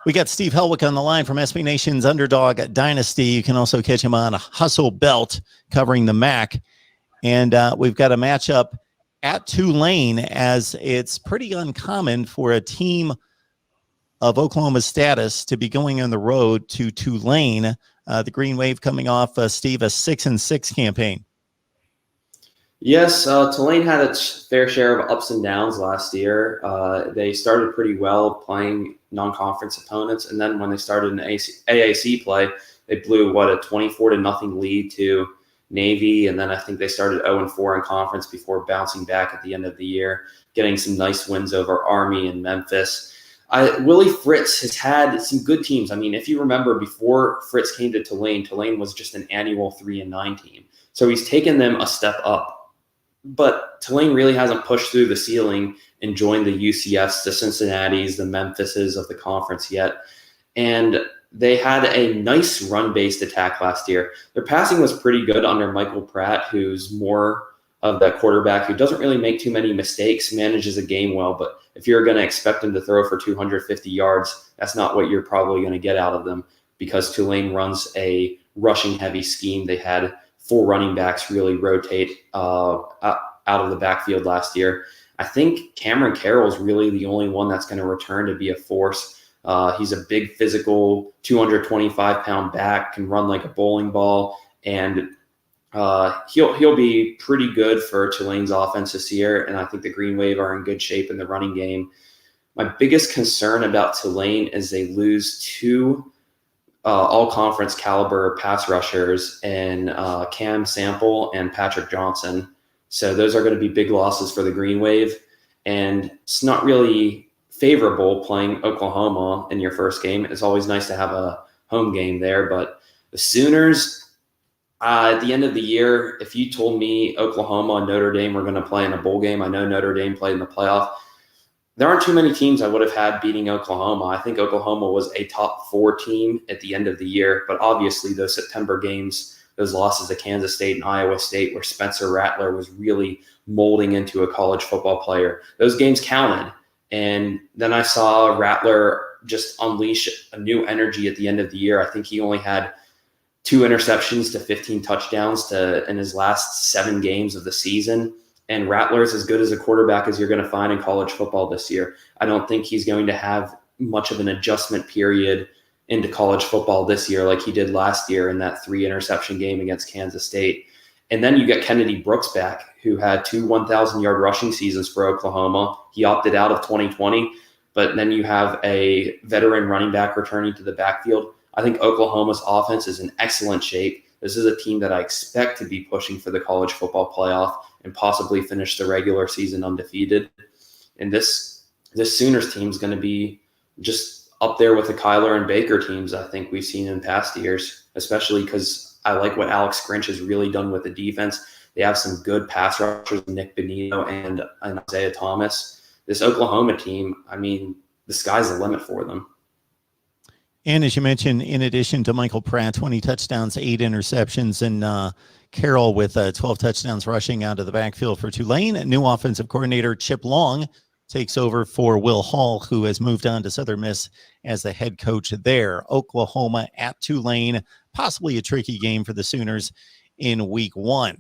We got Steve Helwick on the line from SB Nation's Underdog Dynasty. You can also catch him on Hustle Belt covering the MAC. And we've got a matchup at Tulane, as it's pretty uncommon for a team of Oklahoma's status to be going on the road to Tulane. The Green Wave coming off, Steve, a 6-6 campaign. Yes, Tulane had its fair share of ups and downs last year. They started pretty well playing non-conference opponents, and then when they started in AAC play, they blew a 24-0 lead to Navy, and then I think they started 0-4 in conference before bouncing back at the end of the year, getting some nice wins over Army and Memphis. Willie Fritz has had some good teams. I mean, if you remember, before Fritz came to Tulane, Tulane was just an annual 3-9 team. So he's taken them a step up. But Tulane really hasn't pushed through the ceiling and joined the UCFs, the Cincinnatis, the Memphises of the conference yet. And they had a nice run-based attack last year. Their passing was pretty good under Michael Pratt, who's more of that quarterback who doesn't really make too many mistakes, manages a game well. But if you're going to expect him to throw for 250 yards, that's not what you're probably going to get out of them, because Tulane runs a rushing-heavy scheme. They had 4 running backs really rotate out of the backfield last year. I think Cameron Carroll's really the only one that's going to return to be a force. He's a big physical 225-pound back, can run like a bowling ball, and he'll be pretty good for Tulane's offense this year, and I think the Green Wave are in good shape in the running game. My biggest concern about Tulane is they lose 2 all-conference caliber pass rushers in Cam Sample and Patrick Johnson. So those are going to be big losses for the Green Wave, and it's not really favorable playing Oklahoma in your first game. It's always nice to have a home game there, but the Sooners, at the end of the year, if you told me Oklahoma and Notre Dame were going to play in a bowl game, I know Notre Dame played in the playoff, there aren't too many teams I would have had beating Oklahoma. I think Oklahoma was a top 4 team at the end of the year, but obviously those September games, those losses to Kansas State and Iowa State, where Spencer Rattler was really molding into a college football player, those games counted. And then I saw Rattler just unleash a new energy at the end of the year. I think he only had 2 interceptions to 15 touchdowns in his last 7 games of the season. And Rattler's as good as a quarterback as you're going to find in college football this year. I don't think he's going to have much of an adjustment period into college football this year like he did last year in that 3 interception game against Kansas State. And then you get Kennedy Brooks back, who had 2 1,000-yard rushing seasons for Oklahoma. He opted out of 2020, but then you have a veteran running back returning to the backfield. I think Oklahoma's offense is in excellent shape. This is a team that I expect to be pushing for the college football playoff and possibly finish the regular season undefeated. And this Sooners team is going to be just up there with the Kyler and Baker teams I think we've seen in past years, especially because I like what Alex Grinch has really done with the defense. They have some good pass rushers, Nick Benito and Isaiah Thomas. This Oklahoma team, I mean, the sky's the limit for them. And as you mentioned, in addition to Michael Pratt, 20 touchdowns, 8 interceptions, and Carroll with 12 touchdowns rushing out of the backfield for Tulane. New offensive coordinator Chip Long takes over for Will Hall, who has moved on to Southern Miss as the head coach there. Oklahoma at Tulane, possibly a tricky game for the Sooners in week 1.